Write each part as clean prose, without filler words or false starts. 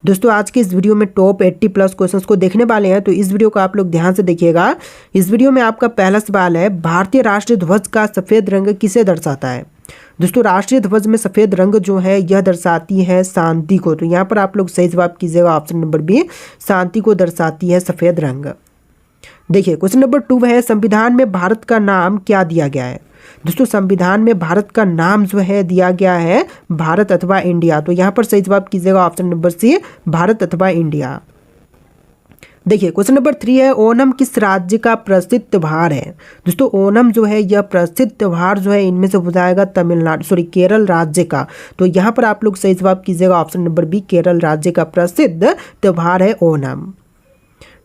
दोस्तों आज के इस वीडियो में टॉप 80 प्लस क्वेश्चंस को देखने वाले हैं, तो इस वीडियो को आप लोग ध्यान से देखिएगा। इस वीडियो में आपका पहला सवाल है, भारतीय राष्ट्रीय ध्वज का सफ़ेद रंग किसे दर्शाता है। दोस्तों राष्ट्रीय ध्वज में सफ़ेद रंग जो है यह दर्शाती है शांति को। तो यहाँ पर आप लोग सही जवाब कीजिएगा, ऑप्शन नंबर बी, शांति को दर्शाती है सफ़ेद रंग। देखिए क्वेश्चन नंबर 2 है, संविधान में भारत का नाम क्या दिया गया है। दोस्तों संविधान में भारत का नाम जो है दिया गया है भारत अथवा इंडिया। तो यहाँ पर सही जवाब कीजिएगा ऑप्शन नंबर सी, भारत अथवा इंडिया। देखिए क्वेश्चन नंबर 3 है, ओणम किस राज्य का प्रसिद्ध त्योहार है। दोस्तों ओणम जो है यह प्रसिद्ध त्योहार जो है इनमें से हो जाएगा केरल राज्य का। तो यहाँ पर आप लोग सही जवाब कीजिएगा ऑप्शन नंबर बी, केरल राज्य का प्रसिद्ध त्योहार है ओणम।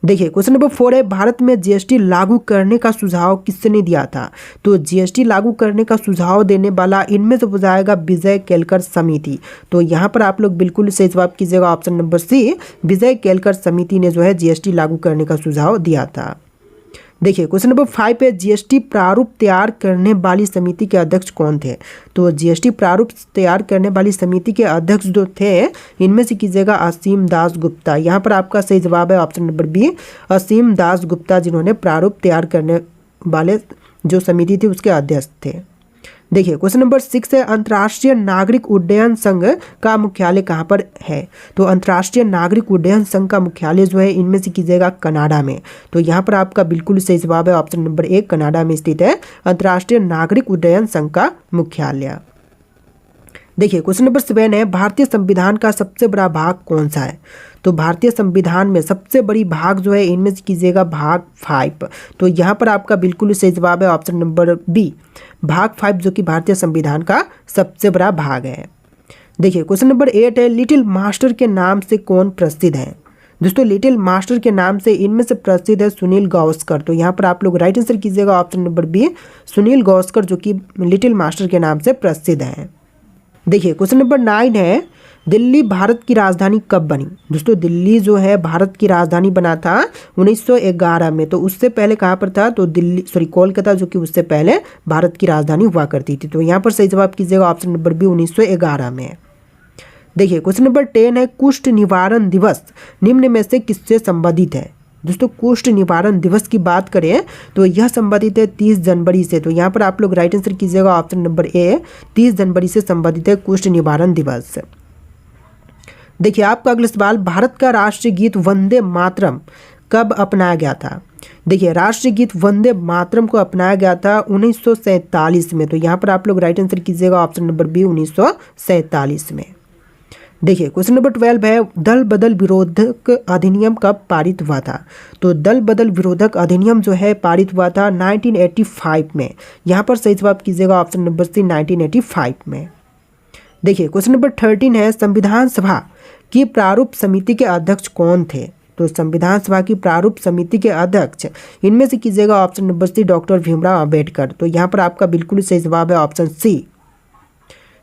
देखिए क्वेश्चन नंबर 4 है, भारत में जीएसटी लागू करने का सुझाव किसने दिया था। तो जीएसटी लागू करने का सुझाव देने वाला इनमें से हो जाएगा विजय केलकर समिति। तो यहाँ पर आप लोग बिल्कुल सही जवाब कीजिएगा ऑप्शन नंबर सी, विजय केलकर समिति ने जो है जीएसटी लागू करने का सुझाव दिया था। देखिए क्वेश्चन नंबर 5 पे, जीएसटी प्रारूप तैयार करने वाली समिति के अध्यक्ष कौन थे। तो जीएसटी प्रारूप तैयार करने वाली समिति के अध्यक्ष जो थे इनमें से कीजिएगा असीम दास गुप्ता। यहाँ पर आपका सही जवाब है ऑप्शन नंबर बी, असीम दास गुप्ता, जिन्होंने प्रारूप तैयार करने वाले जो समिति थी उसके अध्यक्ष थे। देखिए क्वेश्चन नंबर 6 है, अंतर्राष्ट्रीय नागरिक उड्डयन संघ का मुख्यालय कहाँ पर है। तो अंतर्राष्ट्रीय नागरिक उड्डयन संघ का मुख्यालय जो है इनमें से कीजिएगा कनाडा में। तो यहाँ पर आपका बिल्कुल सही जवाब है ऑप्शन नंबर 1, कनाडा में स्थित है अंतर्राष्ट्रीय नागरिक उड्डयन संघ का मुख्यालय। देखिए क्वेश्चन नंबर 7 है, भारतीय संविधान का सबसे बड़ा भाग कौन सा है। तो भारतीय संविधान में सबसे बड़ी भाग जो है इनमें से कीजिएगा भाग 5। तो यहाँ पर आपका बिल्कुल सही जवाब है ऑप्शन नंबर बी, भाग 5, जो कि भारतीय संविधान का सबसे बड़ा भाग है। देखिए क्वेश्चन नंबर 8 है, लिटिल मास्टर के नाम से कौन प्रसिद्ध है। दोस्तों लिटिल मास्टर के नाम से इनमें से प्रसिद्ध है सुनील गावस्कर। तो यहाँ पर आप लोग राइट आंसर कीजिएगा option number b, Sunil Gavaskar, जो कि लिटिल मास्टर के नाम से प्रसिद्ध है। देखिए क्वेश्चन नंबर 9 है, दिल्ली भारत की राजधानी कब बनी। दोस्तों दिल्ली जो है भारत की राजधानी बना था 1911 में। तो उससे पहले कहाँ पर था, तो कोलकाता, जो कि उससे पहले भारत की राजधानी हुआ करती थी। तो यहाँ पर सही जवाब कीजिएगा ऑप्शन नंबर बी, 1911 में। देखिए क्वेश्चन नंबर 10 है, कुष्ठ निवारण दिवस निम्न में से किससे संबंधित है। दोस्तों कुष्ठ निवारण दिवस की बात करें तो यह संबंधित है 30 जनवरी से। तो यहाँ पर आप लोग राइट आंसर कीजिएगा ऑप्शन नंबर ए, 30 जनवरी से संबंधित है कुष्ठ निवारण दिवस। देखिए आपका अगला सवाल, भारत का राष्ट्रीय गीत वंदे मातरम कब अपनाया गया था। देखिए राष्ट्रीय गीत वंदे मातरम को अपनाया गया था 1947 में। तो यहाँ पर आप लोग राइट आंसर कीजिएगा ऑप्शन नंबर बी, 1947 में। देखिए क्वेश्चन नंबर 12 है, दल बदल विरोधक अधिनियम कब पारित हुआ था। तो दल बदल विरोधक अधिनियम जो है पारित हुआ था 1985 में। यहाँ पर सही जवाब कीजिएगा ऑप्शन नंबर सी, 1985 में। देखिए क्वेश्चन नंबर 13 है, संविधान सभा की प्रारूप समिति के अध्यक्ष कौन थे। तो संविधान सभा की प्रारूप समिति के अध्यक्ष इनमें से कीजिएगा option number c, doctor Bhimrao Ambedkar. तो यहाँ पर आपका बिल्कुल सही जवाब है ऑप्शन सी।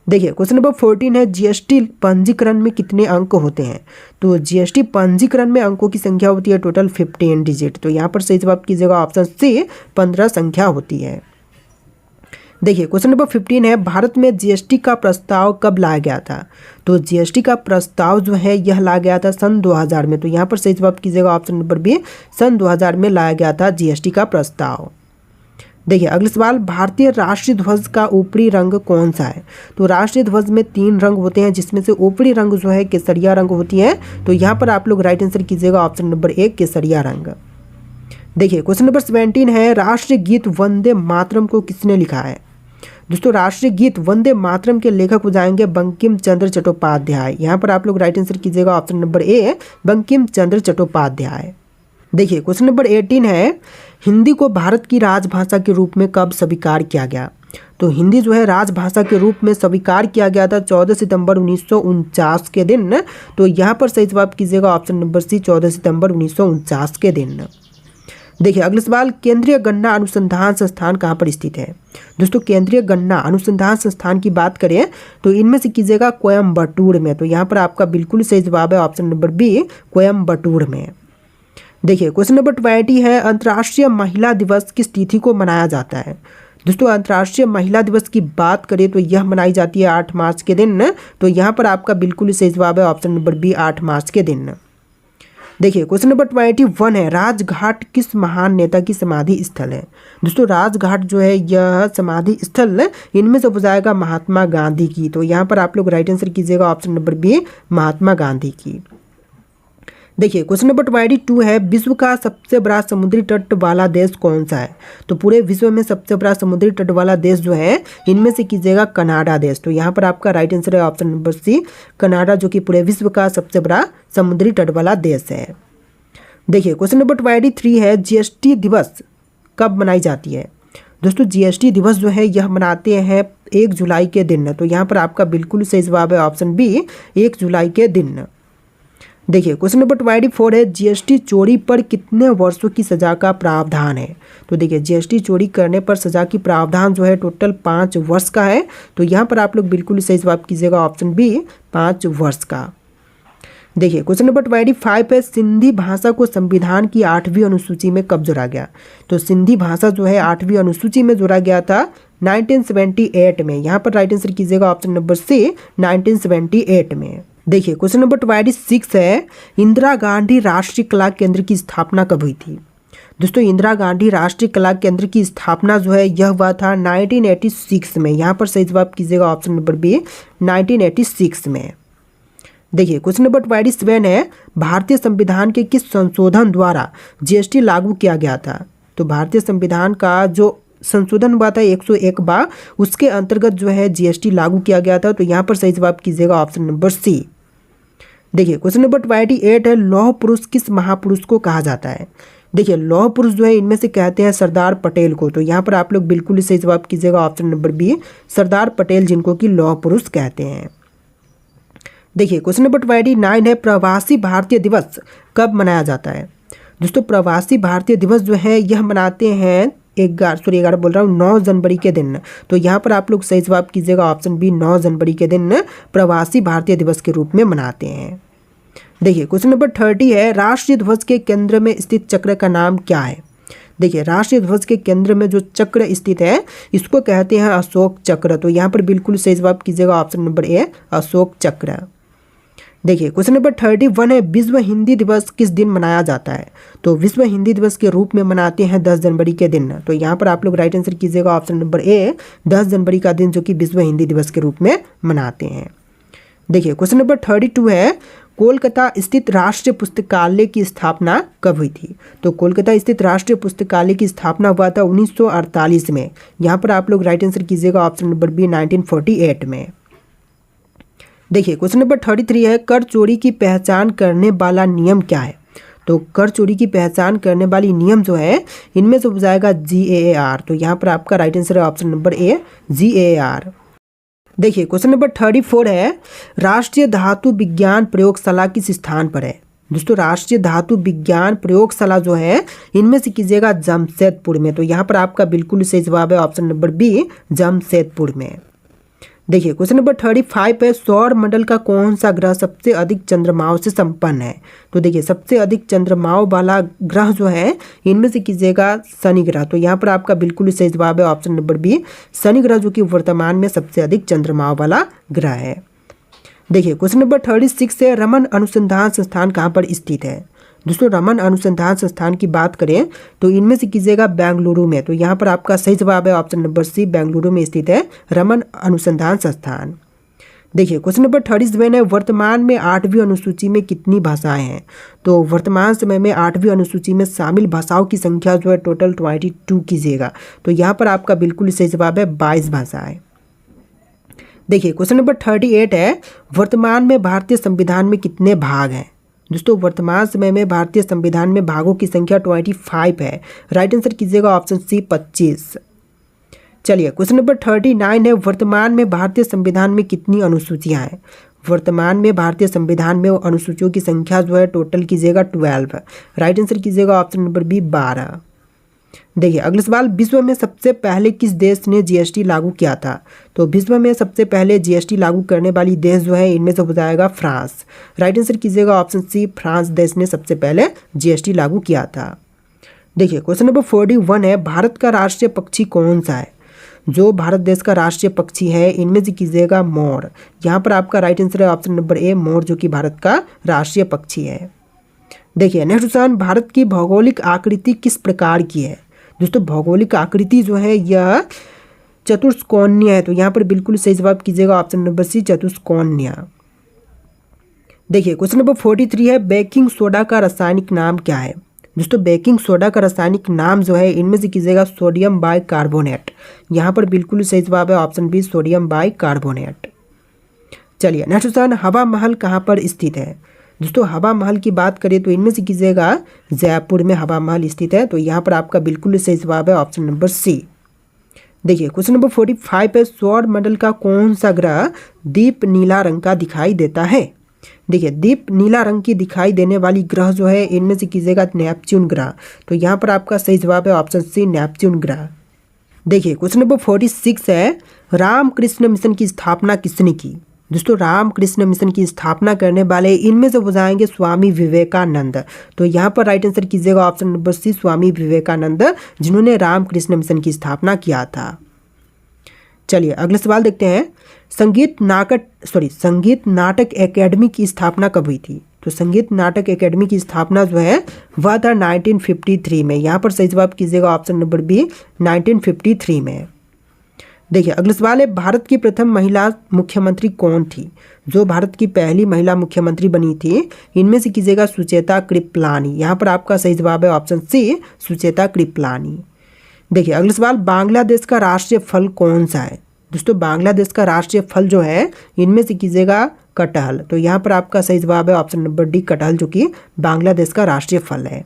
देखिए क्वेश्चन नंबर 14 है, जीएसटी पंजीकरण में कितने अंक होते हैं। तो जीएसटी पंजीकरण में अंकों की संख्या होती है टोटल 15 डिजिट। तो यहाँ पर सही जवाब कीजिएगा ऑप्शन सी, 15 संख्या होती है। देखिए क्वेश्चन नंबर 15 है, भारत में जीएसटी का प्रस्ताव कब लाया गया था। तो जीएसटी का प्रस्ताव जो है यह लाया गया था सन 2000 में। तो यहाँ पर सही जवाब कीजिएगा ऑप्शन नंबर बी, सन 2000 में लाया गया था जीएसटी का प्रस्ताव। देखिए अगला सवाल, भारतीय राष्ट्रीय ध्वज का ऊपरी रंग कौन सा है। तो राष्ट्रीय ध्वज में 3 रंग होते हैं, जिसमें से ऊपरी रंग जो है केसरिया रंग होती है। तो यहाँ पर आप लोग राइट आंसर कीजिएगा ऑप्शन नंबर 1, केसरिया रंग। देखिए क्वेश्चन नंबर 17 है, राष्ट्रीय गीत वंदे मातरम को किसने लिखा है। दोस्तों राष्ट्रीय गीत वंदे मातरम के लेखक हो जाएंगे बंकिम चंद्र चट्टोपाध्याय। यहाँ पर आप लोग राइट आंसर कीजिएगा ऑप्शन नंबर ए, बंकिम चंद्र चट्टोपाध्याय। देखिए क्वेश्चन नंबर 18 है, हिंदी को भारत की राजभाषा के रूप में कब स्वीकार किया गया। तो हिंदी जो है राजभाषा के रूप में स्वीकार किया गया था 14 सितंबर 1949 के दिन। तो यहाँ पर सही जवाब कीजिएगा ऑप्शन नंबर सी, 14 सितंबर 1949 के दिन। देखिए अगला सवाल, केंद्रीय गन्ना अनुसंधान संस्थान कहाँ पर स्थित है। दोस्तों केंद्रीय गन्ना अनुसंधान संस्थान की बात करें तो इनमें से कीजिएगा कोयम्बटूर में। तो यहाँ पर आपका बिल्कुल सही जवाब है ऑप्शन नंबर बी, कोयम्बटूर में। देखिए क्वेश्चन नंबर 20 है, अंतर्राष्ट्रीय महिला दिवस किस तिथि को मनाया जाता है। दोस्तों अंतर्राष्ट्रीय महिला दिवस की बात करें तो यह मनाई जाती है 8 मार्च के दिन। तो यहाँ पर आपका बिल्कुल सही जवाब है ऑप्शन नंबर बी 8 मार्च के दिन। देखिए क्वेश्चन नंबर 21 है, राजघाट किस महान नेता की समाधि स्थल है। दोस्तों राजघाट जो है यह समाधि स्थल इनमें से हो जाएगा महात्मा गांधी की। तो यहाँ पर आप लोग राइट आंसर कीजिएगा option number B Mahatma Gandhi की। देखिए क्वेश्चन नंबर 22 है, विश्व का सबसे बड़ा समुद्री तट वाला देश कौन सा है। तो पूरे विश्व में सबसे बड़ा समुद्री तट वाला देश जो है इनमें से कीजिएगा कनाडा देश। तो यहाँ पर आपका राइट आंसर है ऑप्शन नंबर सी कनाडा, जो कि पूरे विश्व का सबसे बड़ा समुद्री तट वाला देश है। देखिए क्वेश्चन नंबर 23 है, जीएसटी दिवस कब मनाई जाती है। दोस्तों जीएसटी दिवस जो है यह मनाते हैं 1 जुलाई के दिन। तो यहाँ पर आपका बिल्कुल सही जवाब है ऑप्शन बी 1 जुलाई के दिन। देखिए क्वेश्चन नंबर 24 है, जीएसटी चोरी पर कितने वर्षों की सजा का प्रावधान है। तो देखिए जीएसटी चोरी करने पर सजा की प्रावधान जो है टोटल 5 वर्ष का है। तो यहाँ पर आप लोग बिल्कुल सही जवाब कीजिएगा ऑप्शन बी 5 वर्ष का। देखिए क्वेश्चन नंबर 25 है, सिंधी भाषा को संविधान की 8वीं अनुसूची में कब जोड़ा गया। तो सिंधी भाषा जो है 8वीं अनुसूची में जोड़ा गया था 1978 में। यहाँ पर राइट आंसर कीजिएगा ऑप्शन नंबर सी 1978 में। देखिए क्वेश्चन नंबर 26 है, इंदिरा गांधी राष्ट्रीय कला केंद्र की स्थापना कब हुई थी। दोस्तों इंदिरा गांधी राष्ट्रीय कला केंद्र की स्थापना जो है यह हुआ था 1986 में। यहाँ पर सही जवाब कीजिएगा ऑप्शन नंबर बी 1986 में। देखिए क्वेश्चन नंबर 27 है, भारतीय संविधान के किस संशोधन द्वारा जीएसटी लागू किया गया था। तो भारतीय संविधान का जो संशोधन हुआ था 101 बार, उसके अंतर्गत जो है जीएसटी लागू किया गया था। तो यहाँ पर सही जवाब कीजिएगा ऑप्शन नंबर सी। देखिए क्वेश्चन नंबर 28 है, लौह पुरुष किस महापुरुष को कहा जाता है। देखिए लौह पुरुष जो है इनमें से कहते हैं सरदार पटेल को। तो यहाँ पर आप लोग बिल्कुल सही जवाब कीजिएगा option number B Sardar Patel, जिनको कि लौह पुरुष कहते हैं। देखिए क्वेश्चन नंबर 29 है, प्रवासी भारतीय दिवस कब मनाया जाता है। दोस्तों प्रवासी भारतीय दिवस जो है यह मनाते हैं 9 जनवरी के दिन। तो यहाँ पर आप लोग सही जवाब कीजिएगा ऑप्शन बी 9 जनवरी के दिन प्रवासी भारतीय दिवस के रूप में मनाते हैं। देखिए क्वेश्चन नंबर 30 है, राष्ट्रीय ध्वज के केंद्र में स्थित चक्र का नाम क्या है। देखिए राष्ट्रीय ध्वज के केंद्र में जो चक्र स्थित है इसको कहते हैं अशोक चक्र। तो यहाँ पर बिल्कुल सही जवाब कीजिएगा ऑप्शन नंबर ए अशोक चक्र। देखिए क्वेश्चन नंबर 31 है, विश्व हिंदी दिवस किस दिन मनाया जाता है। तो विश्व हिंदी दिवस के रूप में मनाते हैं 10 जनवरी के दिन। तो यहाँ पर आप लोग राइट आंसर कीजिएगा ऑप्शन नंबर ए 10 जनवरी का दिन, जो कि विश्व हिंदी दिवस के रूप में मनाते हैं। देखिए क्वेश्चन नंबर 32 है, कोलकाता स्थित राष्ट्रीय पुस्तकालय की स्थापना कब हुई थी। तो कोलकाता स्थित राष्ट्रीय पुस्तकालय की स्थापना हुआ था 1948 में। यहाँ पर आप लोग राइट आंसर कीजिएगा ऑप्शन नंबर बी 1948 में। देखिए क्वेश्चन नंबर 33 है, कर चोरी की पहचान करने वाला नियम क्या है। तो कर चोरी की पहचान करने वाली नियम जो है इनमें से हो जाएगा GAAR। तो यहाँ पर आपका राइट आंसर है ऑप्शन नंबर ए GAAR। देखिए क्वेश्चन नंबर 34 है, राष्ट्रीय धातु विज्ञान प्रयोगशाला किस स्थान पर है। दोस्तों राष्ट्रीय धातु विज्ञान प्रयोगशाला जो है इनमें से कीजिएगा जमशेदपुर में। तो यहाँ पर आपका बिल्कुल सही जवाब है ऑप्शन नंबर बी जमशेदपुर में। देखिए क्वेश्चन नंबर 35 है, सौर मंडल का कौन सा ग्रह सबसे अधिक चंद्रमाओं से संपन्न है। तो देखिए सबसे अधिक चंद्रमाओं वाला ग्रह जो है इनमें से कीजिएगा शनि ग्रह। तो यहाँ पर आपका बिल्कुल सही जवाब है ऑप्शन नंबर बी शनि ग्रह, जो कि वर्तमान में सबसे अधिक चंद्रमाओं वाला ग्रह है। देखिए क्वेश्चन नंबर 36 है, रमन अनुसंधान संस्थान कहाँ पर स्थित है। दोस्तों रमन अनुसंधान संस्थान की बात करें तो इनमें से कीजिएगा बेंगलुरु में। तो यहाँ पर आपका सही जवाब है ऑप्शन नंबर सी बेंगलुरु में स्थित है रमन अनुसंधान संस्थान। देखिए क्वेश्चन नंबर 37 है, वर्तमान में 8वीं अनुसूची में कितनी भाषाएं हैं। तो वर्तमान समय में 8वीं अनुसूची में शामिल भाषाओं की संख्या जो है टोटल 22 कीजिएगा। तो यहाँ पर आपका बिल्कुल सही जवाब है 22 भाषाएं। देखिए क्वेश्चन नंबर 38 है, वर्तमान में भारतीय संविधान में कितने भाग हैं। दोस्तों वर्तमान समय में भारतीय संविधान में भागों की संख्या 25 है। राइट आंसर कीजिएगा ऑप्शन सी 25। चलिए क्वेश्चन नंबर 39 है, वर्तमान में भारतीय संविधान में कितनी अनुसूचियां हैं। वर्तमान में भारतीय संविधान में अनुसूचियों की संख्या जो है टोटल कीजिएगा 12। राइट आंसर कीजिएगा ऑप्शन नंबर बी 12। देखिए अगला सवाल, विश्व में सबसे पहले किस देश ने जीएसटी लागू किया था। तो विश्व में सबसे पहले जीएसटी लागू करने वाली देश जो है इनमें से हो जाएगा फ्रांस। राइट आंसर कीजिएगा ऑप्शन सी फ्रांस देश ने सबसे पहले जीएसटी लागू किया था। देखिए क्वेश्चन नंबर 41 है, भारत का राष्ट्रीय पक्षी कौन सा है। जो भारत देश का राष्ट्रीय पक्षी है इनमें से कीजिएगा मोर। यहाँ पर आपका राइट आंसर है ऑप्शन नंबर ए मोर, जो कि भारत का राष्ट्रीय पक्षी है। देखिए नेक्स्ट क्वेश्चन, भारत की भौगोलिक आकृति किस प्रकार की है? दोस्तों भौगोलिक आकृति जो है यह चतुष्कोणीय है। तो यहाँ पर बिल्कुल सही जवाब कीजिएगा ऑप्शन नंबर सी चतुष्कोणीय। देखिए क्वेश्चन नंबर 43 है, बेकिंग सोडा का रासायनिक नाम क्या है? दोस्तों बेकिंग सोडा का रासायनिक नाम जो है इनमें से कीजिएगा सोडियम बाइकार्बोनेट। यहाँ पर बिल्कुल सही जवाब है ऑप्शन बी सोडियम बाइकार्बोनेट। चलिए नेक्स्ट क्वेश्चन, हवा महल कहाँ पर स्थित है? दोस्तों हवा महल की बात करें तो इनमें से कीजिएगा जयपुर में हवा महल स्थित है। तो यहाँ पर आपका बिल्कुल सही जवाब है ऑप्शन नंबर सी। देखिए क्वेश्चन नंबर 45 है, सौर मंडल का कौन सा ग्रह दीप नीला रंग का दिखाई देता है? देखिए दीप नीला रंग की दिखाई देने वाली ग्रह जो है इनमें से कीजिएगा नेपच्यून ग्रह। तो यहाँ पर आपका सही जवाब है ऑप्शन सी नेपच्यून ग्रह। देखिए क्वेश्चन नंबर 46 है, रामकृष्ण मिशन की स्थापना किसने की? दोस्तों रामकृष्ण मिशन की स्थापना करने वाले इनमें से हो जाएंगे स्वामी विवेकानंद। तो यहाँ पर राइट आंसर कीजिएगा ऑप्शन नंबर सी स्वामी विवेकानंद, जिन्होंने रामकृष्ण मिशन की स्थापना किया था। चलिए अगला सवाल देखते हैं, संगीत नाटक एकेडमी की स्थापना कब हुई थी? तो संगीत नाटक एकेडमी की स्थापना जो है वह था 1953 में। यहाँ पर सही जवाब कीजिएगा ऑप्शन नंबर बी 1953 में। देखिए अगला सवाल है, भारत की प्रथम महिला मुख्यमंत्री कौन थी? जो भारत की पहली महिला मुख्यमंत्री बनी थी इनमें से कीजिएगा सुचेता कृपलानी। यहाँ पर आपका सही जवाब है ऑप्शन सी सुचेता कृपलानी। देखिए अगला सवाल, बांग्लादेश का राष्ट्रीय फल कौन सा है? दोस्तों बांग्लादेश का राष्ट्रीय फल जो है इनमें से कीजिएगा कटहल। तो यहाँ पर आपका सही जवाब है ऑप्शन नंबर डी कटहल, जो कि बांग्लादेश का राष्ट्रीय फल है।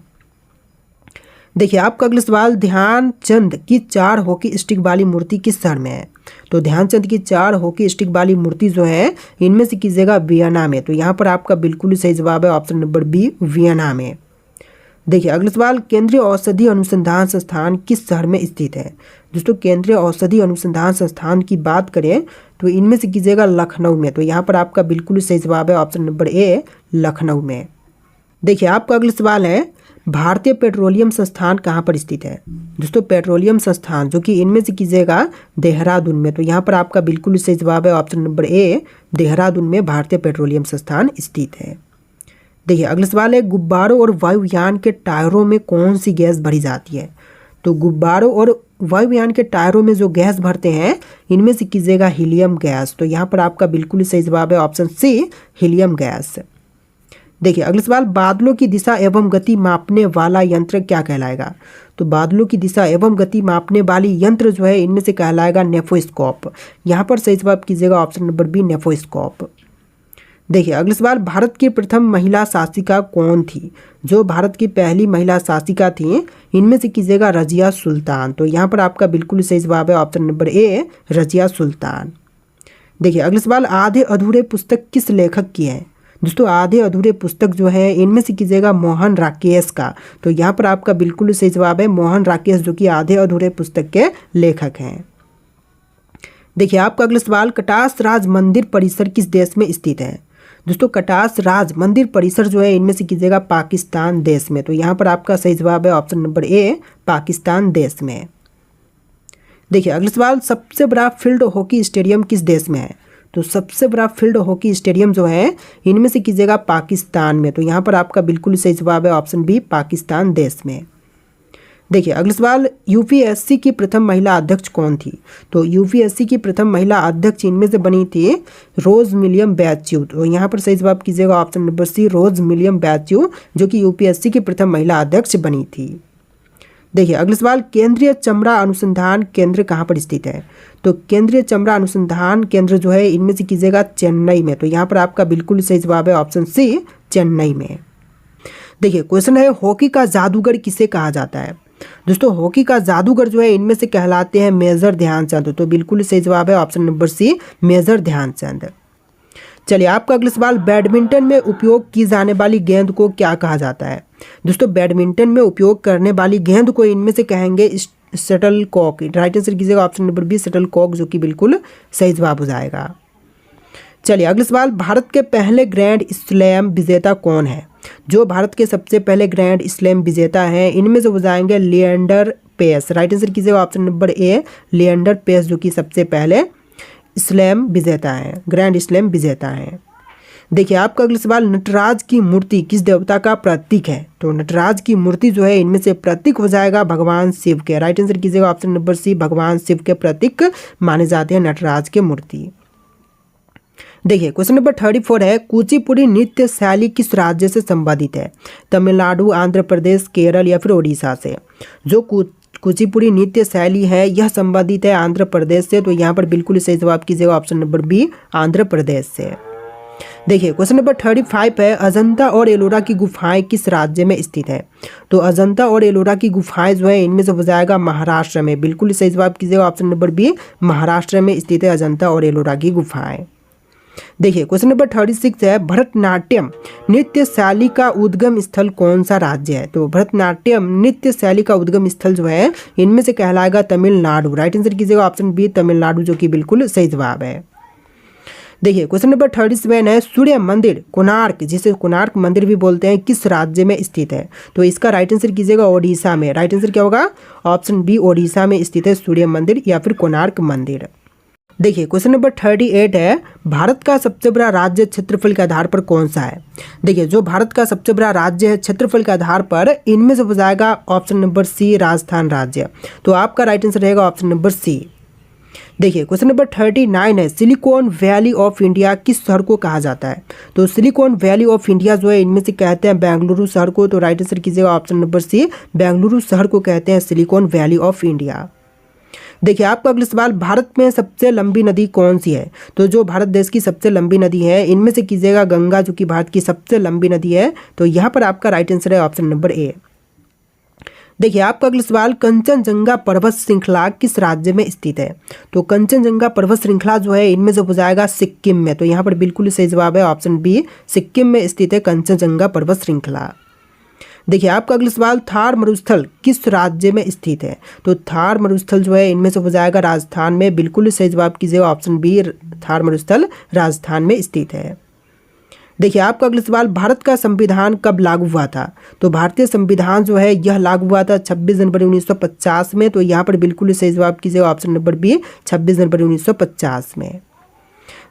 देखिए आपका अगला सवाल, ध्यानचंद की 4 हॉकी स्टिक वाली मूर्ति किस शहर में है? तो ध्यानचंद की 4 हॉकी स्टिक वाली मूर्ति जो है इनमें से कीजिएगा वियना में। तो यहाँ पर आपका बिल्कुल सही जवाब है ऑप्शन नंबर बी वियना में। देखिए अगला सवाल, केंद्रीय औषधि अनुसंधान संस्थान किस शहर में स्थित है? दोस्तों केंद्रीय औषधि अनुसंधान संस्थान की बात करें तो इनमें से कीजिएगा लखनऊ में। तो यहाँ पर आपका बिल्कुल सही जवाब है ऑप्शन नंबर ए लखनऊ में। देखिए आपका अगला सवाल है, भारतीय पेट्रोलियम संस्थान कहाँ पर स्थित है? दोस्तों पेट्रोलियम संस्थान जो कि इनमें से कीजिएगा देहरादून में। तो यहाँ पर आपका बिल्कुल सही जवाब है ऑप्शन नंबर ए देहरादून में भारतीय पेट्रोलियम संस्थान स्थित है। देखिए अगला सवाल है, गुब्बारों और वायुयान के टायरों में कौन सी गैस भरी जाती है? तो गुब्बारों और वायुयान के टायरों में जो गैस भरते हैं इनमें से कीजिएगा हीलियम गैस। तो यहाँ पर आपका बिल्कुल सही जवाब है ऑप्शन सी हीलियम गैस। देखिए अगला सवाल, बादलों की दिशा एवं गति मापने वाला यंत्र क्या कहलाएगा? तो बादलों की दिशा एवं गति मापने वाली यंत्र जो है इनमें से कहलाएगा नेफोस्कोप। यहाँ पर सही जवाब कीजिएगा ऑप्शन नंबर बी नेफोस्कोप। देखिए अगला सवाल, भारत की प्रथम महिला शासिका कौन थी? जो भारत की पहली महिला शासिका थी इनमें से कीजिएगा रजिया सुल्तान। तो यहाँ पर आपका बिल्कुल सही जवाब है ऑप्शन नंबर ए रजिया सुल्तान। देखिए अगला सवाल, आधे अधूरे पुस्तक किस लेखक की है? दोस्तों आधे अधूरे पुस्तक जो है इनमें से कीजिएगा मोहन राकेश का। तो यहाँ पर आपका बिल्कुल सही जवाब है मोहन राकेश, जो कि आधे अधूरे पुस्तक के लेखक हैं। देखिए आपका अगला सवाल, कटास राज मंदिर परिसर किस देश में स्थित है? दोस्तों कटास राज मंदिर परिसर जो है इनमें से कीजिएगा पाकिस्तान देश में। तो यहाँ पर आपका सही जवाब है ऑप्शन नंबर ए पाकिस्तान देश में। देखिए अगला सवाल, सबसे बड़ा फील्ड हॉकी स्टेडियम किस देश में है? तो सबसे बड़ा फील्ड हॉकी स्टेडियम जो है इनमें से कीजिएगा पाकिस्तान में। तो यहाँ पर आपका बिल्कुल सही जवाब है ऑप्शन बी पाकिस्तान देश में। देखिए अगला सवाल, यूपीएससी की प्रथम महिला अध्यक्ष कौन थी? तो यूपीएससी की प्रथम महिला अध्यक्ष इनमें से बनी थी रोज मिलियम बैच्यू। तो यहाँ पर सही जवाब कीजिएगा ऑप्शन नंबर सी रोज मिलियम बैच्यू, जो कि यूपीएससी की प्रथम महिला अध्यक्ष बनी थी। देखिए अगला सवाल, केंद्रीय चमड़ा अनुसंधान केंद्र कहाँ पर स्थित है? तो केंद्रीय चमड़ा अनुसंधान केंद्र जो है इनमें से कीजिएगा चेन्नई में। तो यहाँ पर आपका बिल्कुल सही जवाब है ऑप्शन सी चेन्नई में। देखिए क्वेश्चन है, हॉकी का जादूगर किसे कहा जाता है? दोस्तों हॉकी का जादूगर जो है इनमें से कहलाते हैं मेजर ध्यानचंद। तो बिल्कुल सही जवाब है option number c major Dhyanchand. चलिए आपका अगला सवाल, बैडमिंटन में उपयोग की जाने वाली गेंद को क्या कहा जाता है? दोस्तों बैडमिंटन में उपयोग करने वाली गेंद को इनमें से कहेंगे शटल कॉक। राइट आंसर कीजिएगा option number b shuttlecock, जो कि बिल्कुल सही जवाब हो जाएगा। चलिए अगला सवाल, भारत के पहले ग्रैंड स्लैम विजेता कौन है? जो भारत के सबसे पहले ग्रैंड स्लैम विजेता हैं इनमें से हो जाएंगे लिएंडर पेस, राइट आंसर कीजिएगा option number a Leander Paes, जो कि सबसे पहले स्लैम विजेता है, ग्रैंड स्लैम विजेता है। देखिए आपका अगला सवाल, नटराज की मूर्ति किस देवता का प्रतीक है? तो नटराज की मूर्ति जो है इनमें से प्रतीक हो जाएगा भगवान शिव के, राइट आंसर कीजिएगा ऑप्शन नंबर सी, भगवान शिव के प्रतीक माने जाते हैं नटराज के मूर्ति। देखिए क्वेश्चन नंबर 34 है, कुचिपुड़ी नृत्य शैली किस राज्य से संबंधित है? तमिलनाडु, आंध्र प्रदेश, केरल या फिर ओडिशा से? जो कुचिपुड़ी नृत्य शैली है यह संबंधित है आंध्र प्रदेश से, तो यहाँ पर बिल्कुल सही जवाब कीजिएगा option number B, Andhra Pradesh से। देखिए क्वेश्चन नंबर 35 है, अजंता और एलोरा की गुफाएं किस राज्य में स्थित है? तो अजंता और एलोरा की गुफाएं जो है इनमें से हो जाएगा महाराष्ट्र में, बिल्कुल सही जवाब कीजिएगा ऑप्शन नंबर बी, महाराष्ट्र में स्थित है अजंता और एलोरा की गुफाएं। देखिए क्वेश्चन नंबर 36 है, भरतनाट्यम नृत्य शैली का उद्गम स्थल कौन सा राज्य है? तो भरतनाट्यम नृत्य शैली का उद्गम स्थल जो है इनमें से कहलाएगा तमिलनाडु, राइट आंसर कीजिएगा ऑप्शन बी, तमिलनाडु, जो कि बिल्कुल सही जवाब है। देखिए क्वेश्चन नंबर 37 है, सूर्य मंदिर कोणार्क, जिसे कोणार्क मंदिर भी बोलते हैं, किस राज्य में स्थित है? तो इसका राइट आंसर कीजिएगा ओडिशा में, राइट आंसर क्या होगा? ऑप्शन बी, ओडिशा में स्थित है सूर्य मंदिर या फिर कोणार्क मंदिर। देखिए क्वेश्चन नंबर 38 है, भारत का सबसे बड़ा राज्य क्षेत्रफल के आधार पर कौन सा है? देखिए जो भारत का सबसे बड़ा राज्य है क्षेत्रफल के आधार पर इनमें से हो जाएगा ऑप्शन नंबर सी, राजस्थान राज्य, तो आपका राइट आंसर रहेगा ऑप्शन नंबर सी। देखिए क्वेश्चन नंबर 39 है, सिलिकॉन वैली ऑफ इंडिया किस शहर को कहा जाता है? तो सिलिकॉन वैली ऑफ इंडिया जो है इनमें से कहते हैं बेंगलुरु शहर को, तो राइट आंसर कीजिएगा ऑप्शन नंबर सी, बेंगलुरु शहर को कहते हैं सिलिकॉन वैली ऑफ इंडिया। देखिए आपका अगला सवाल, भारत में सबसे लंबी नदी कौन सी है? तो जो भारत देश की सबसे लंबी नदी है इनमें से कीजिएगा गंगा, जो कि भारत की सबसे लंबी नदी है, तो यहाँ पर आपका राइट आंसर है ऑप्शन नंबर ए। देखिए आपका अगला सवाल, कंचनजंगा पर्वत श्रृंखला किस राज्य में स्थित है? तो कंचनजंगा पर्वत श्रृंखला जो है इनमें से हो जाएगा सिक्किम में, तो यहाँ पर बिल्कुल सही जवाब है ऑप्शन बी, सिक्किम में स्थित है कंचनजंगा पर्वत श्रृंखला। देखिए आपका अगला सवाल, थार मरुस्थल किस राज्य में स्थित है? तो थार मरुस्थल जो है इनमें से हो जाएगा राजस्थान में, बिल्कुल सही जवाब कीजिएगा ऑप्शन बी, थार मरुस्थल राजस्थान में स्थित है। देखिए आपका अगला सवाल, भारत का संविधान कब लागू हुआ था? तो भारतीय संविधान जो है यह लागू हुआ था 26 जनवरी 1950 में, तो यहाँ पर बिल्कुल सही जवाब कीजिएगा ऑप्शन नंबर बी, 26 जनवरी 1950 में।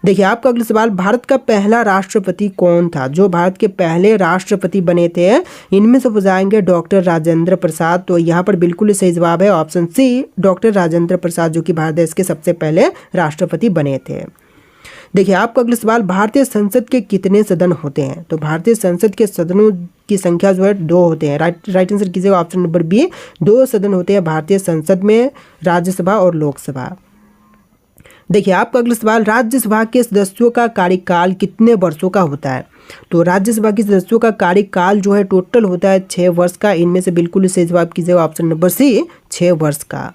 देखिए आपका अगला सवाल, भारत का पहला राष्ट्रपति कौन था? जो भारत के पहले राष्ट्रपति बने थे इनमें से हो जाएंगे डॉक्टर राजेंद्र प्रसाद, तो यहाँ पर बिल्कुल सही जवाब है option C, doctor Rajendra Prasad, जो कि भारत देश के सबसे पहले राष्ट्रपति बने थे। देखिए आपका अगला सवाल, भारतीय संसद के कितने सदन होते हैं? तो भारतीय संसद के सदनों की संख्या जो है 2 होते हैं, राइट आंसर कीजिएगा ऑप्शन नंबर बी, 2 सदन होते हैं भारतीय संसद में, राज्यसभा और लोकसभा। देखिए आपका अगला सवाल, राज्यसभा के सदस्यों का कार्यकाल कितने वर्षों का होता है? तो राज्यसभा के सदस्यों का कार्यकाल जो है टोटल होता है 6 वर्ष का, इनमें से बिल्कुल सही जवाब कीजिएगा ऑप्शन नंबर सी, 6 वर्ष का।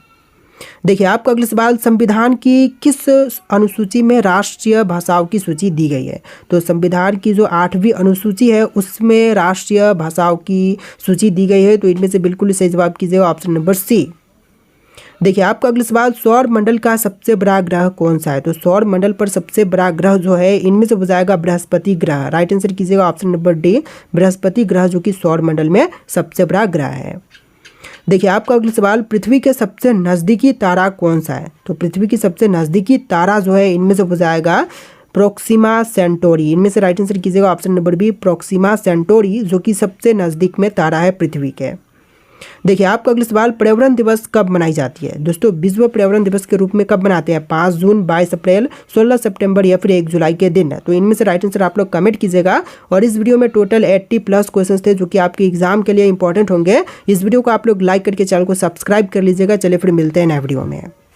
देखिए आपका अगला सवाल, संविधान की किस अनुसूची में राष्ट्रीय भाषाओं की सूची दी गई है? तो संविधान की जो 8वीं अनुसूची है उसमें राष्ट्रीय भाषाओं की सूची दी गई है, तो इनमें से बिल्कुल सही जवाब कीजिएगा ऑप्शन नंबर सी। देखिए आपका अगला सवाल, सौर मंडल का सबसे बड़ा ग्रह कौन सा है? तो सौर मंडल पर सबसे बड़ा ग्रह जो है इनमें से हो जाएगा बृहस्पति ग्रह, राइट आंसर कीजिएगा ऑप्शन नंबर डी, बृहस्पति ग्रह, जो कि सौर मंडल में सबसे बड़ा ग्रह है। देखिए आपका अगला सवाल, पृथ्वी के सबसे नज़दीकी तारा कौन सा है? तो पृथ्वी की सबसे नज़दीकी तारा जो है इनमें से हो जाएगा प्रोक्सिमा सेंटोरी, इनमें से राइट आंसर कीजिएगा option number b, Proxima Centauri, जो कि सबसे नज़दीक में तारा है पृथ्वी के। देखिए आपका अगला सवाल, पर्यावरण दिवस कब मनाई जाती है? दोस्तों विश्व पर्यावरण दिवस के रूप में कब मनाते हैं? 5 जून, 22 अप्रैल, 16 सितंबर या फिर 1 जुलाई के दिन है, तो इनमें से राइट आंसर आप लोग कमेंट कीजिएगा। और इस वीडियो में टोटल 80+ क्वेश्चंस थे जो कि आपके एग्जाम के लिए इंपॉर्टेंट होंगे। इस वीडियो को आप लोग लाइक करके चैनल को सब्सक्राइब कर लीजिएगा। चलिए फिर मिलते हैं नए वीडियो में।